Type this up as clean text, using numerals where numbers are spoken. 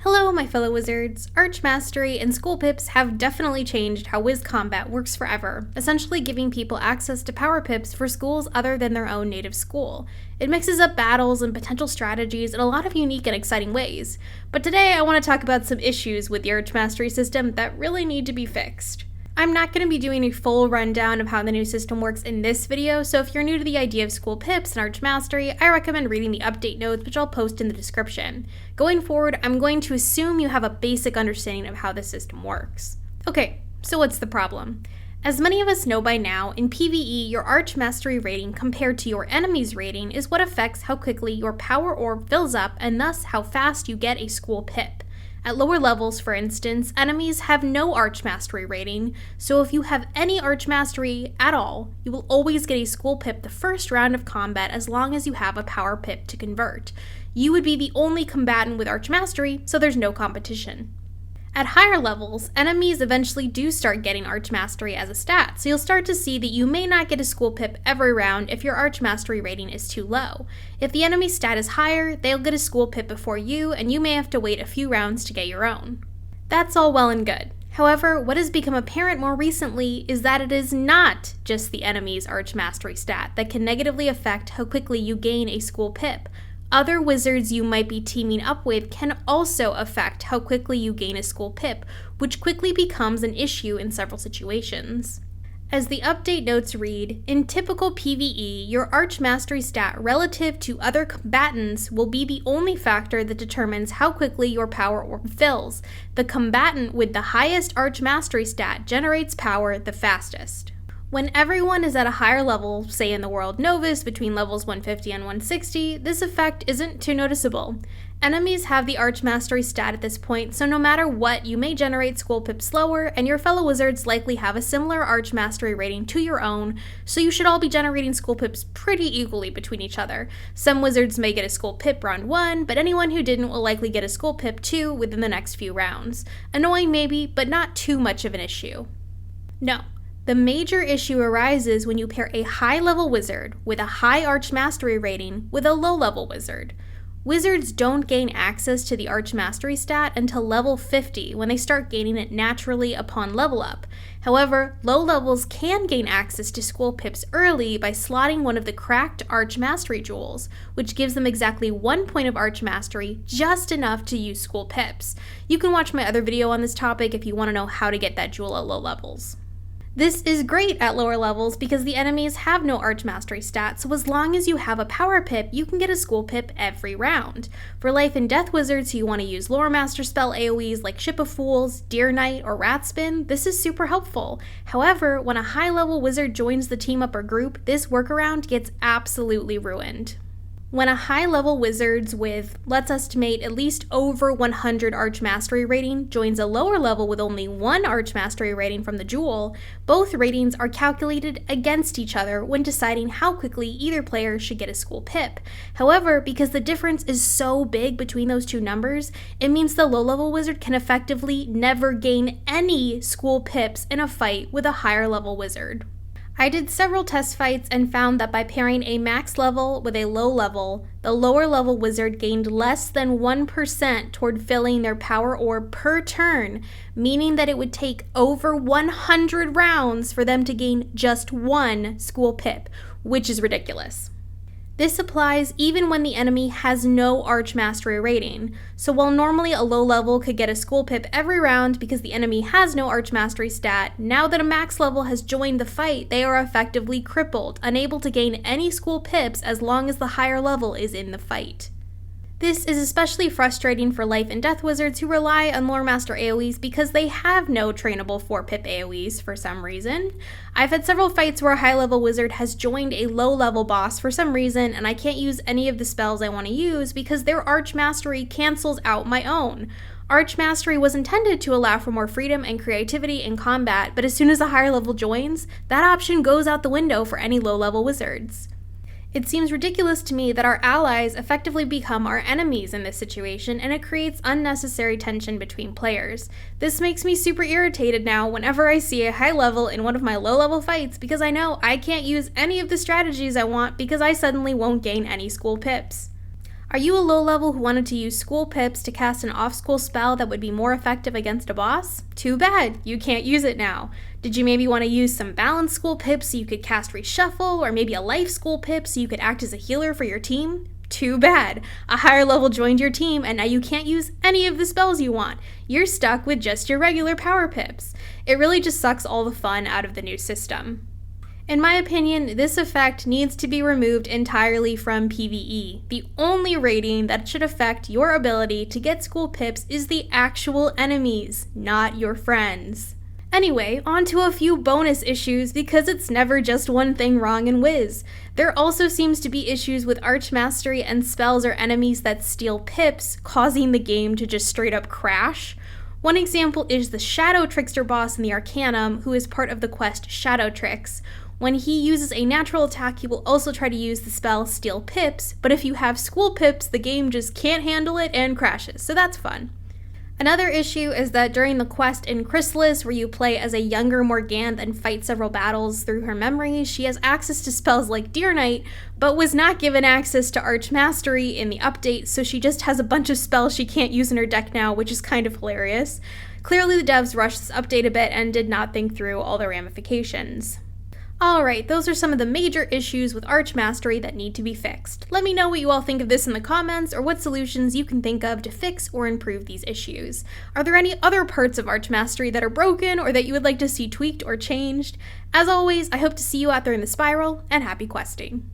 Hello my fellow wizards! Archmastery and school pips have definitely changed how Wiz combat works forever, essentially giving people access to power pips for schools other than their own native school. It mixes up battles and potential strategies in a lot of unique and exciting ways, but today I want to talk about some issues with the Archmastery system that really need to be fixed. I'm not going to be doing a full rundown of how the new system works in this video, so if you're new to the idea of school pips and Archmastery, I recommend reading the update notes, which I'll post in the description. Going forward, I'm going to assume you have a basic understanding of how the system works. Okay, so what's the problem? As many of us know by now, in PvE, your Archmastery rating compared to your enemy's rating is what affects how quickly your power orb fills up and thus how fast you get a school pip. At lower levels, for instance, enemies have no Archmastery rating, so if you have any Archmastery at all, you will always get a school pip the first round of combat as long as you have a power pip to convert. You would be the only combatant with Archmastery, so there's no competition. At higher levels, enemies eventually do start getting Archmastery as a stat, so you'll start to see that you may not get a school pip every round if your Archmastery rating is too low. If the enemy stat is higher, they'll get a school pip before you, and you may have to wait a few rounds to get your own. That's all well and good. However, what has become apparent more recently is that it is not just the enemy's Archmastery stat that can negatively affect how quickly you gain a school pip. Other wizards you might be teaming up with can also affect how quickly you gain a school pip, which quickly becomes an issue in several situations. As the update notes read, in typical PvE, your Archmastery stat relative to other combatants will be the only factor that determines how quickly your power orb fills. The combatant with the highest Archmastery stat generates power the fastest. When everyone is at a higher level, say in the world Novus, between levels 150 and 160, this effect isn't too noticeable. Enemies have the Archmastery stat at this point, so no matter what, you may generate school pips slower, and your fellow wizards likely have a similar Archmastery rating to your own, so you should all be generating school pips pretty equally between each other. Some wizards may get a school pip round 1, but anyone who didn't will likely get a school pip 2 within the next few rounds. Annoying maybe, but not too much of an issue. No. The major issue arises when you pair a high-level wizard with a high Archmastery rating with a low-level wizard. Wizards don't gain access to the Archmastery stat until level 50 when they start gaining it naturally upon level up. However, low levels can gain access to school pips early by slotting one of the cracked Archmastery jewels, which gives them exactly 1 point of Archmastery, just enough to use school pips. You can watch my other video on this topic if you want to know how to get that jewel at low levels. This is great at lower levels because the enemies have no Archmastery stat, so as long as you have a power pip, you can get a school pip every round. For life and death wizards who want to use lore master spell AoEs like Ship of Fools, Deer Knight, or Rat Spin, this is super helpful. However, when a high level wizard joins the team up or group, this workaround gets absolutely ruined. When a high-level wizard with, let's estimate, at least over 100 Archmastery rating joins a lower level with only 1 Archmastery rating from the jewel, both ratings are calculated against each other when deciding how quickly either player should get a school pip. However, because the difference is so big between those two numbers, it means the low-level wizard can effectively never gain any school pips in a fight with a higher-level wizard. I did several test fights and found that by pairing a max level with a low level, the lower level wizard gained less than 1% toward filling their power orb per turn, meaning that it would take over 100 rounds for them to gain just 1 school pip, which is ridiculous. This applies even when the enemy has no Archmastery rating, so while normally a low level could get a school pip every round because the enemy has no Archmastery stat, now that a max level has joined the fight, they are effectively crippled, unable to gain any school pips as long as the higher level is in the fight. This is especially frustrating for life and death wizards who rely on lore master AoEs because they have no trainable 4-pip AoEs for some reason. I've had several fights where a high-level wizard has joined a low-level boss for some reason and I can't use any of the spells I want to use because their Archmastery cancels out my own. Archmastery was intended to allow for more freedom and creativity in combat, but as soon as a higher level joins, that option goes out the window for any low-level wizards. It seems ridiculous to me that our allies effectively become our enemies in this situation, and it creates unnecessary tension between players. This makes me super irritated now whenever I see a high level in one of my low level fights because I know I can't use any of the strategies I want because I suddenly won't gain any school pips. Are you a low level who wanted to use school pips to cast an off-school spell that would be more effective against a boss? Too bad, you can't use it now. Did you maybe want to use some balance school pips so you could cast reshuffle, or maybe a life school pip so you could act as a healer for your team? Too bad. A higher level joined your team and now you can't use any of the spells you want. You're stuck with just your regular power pips. It really just sucks all the fun out of the new system. In my opinion, this effect needs to be removed entirely from PvE. The only rating that should affect your ability to get school pips is the actual enemies, not your friends. Anyway, on to a few bonus issues because it's never just one thing wrong in Wiz. There also seems to be issues with Archmastery and spells or enemies that steal pips, causing the game to just straight up crash. One example is the Shadow Trickster boss in the Arcanum, who is part of the quest Shadow Tricks. When he uses a natural attack, he will also try to use the spell Steal Pips, but if you have school pips, the game just can't handle it and crashes, so that's fun. Another issue is that during the quest in Chrysalis, where you play as a younger Morganthe and fight several battles through her memories, she has access to spells like Deer Knight, but was not given access to Archmastery in the update, so she just has a bunch of spells she can't use in her deck now, which is kind of hilarious. Clearly the devs rushed this update a bit and did not think through all the ramifications. Alright, those are some of the major issues with Archmastery that need to be fixed. Let me know what you all think of this in the comments, or what solutions you can think of to fix or improve these issues. Are there any other parts of Archmastery that are broken, or that you would like to see tweaked or changed? As always, I hope to see you out there in the spiral, and happy questing!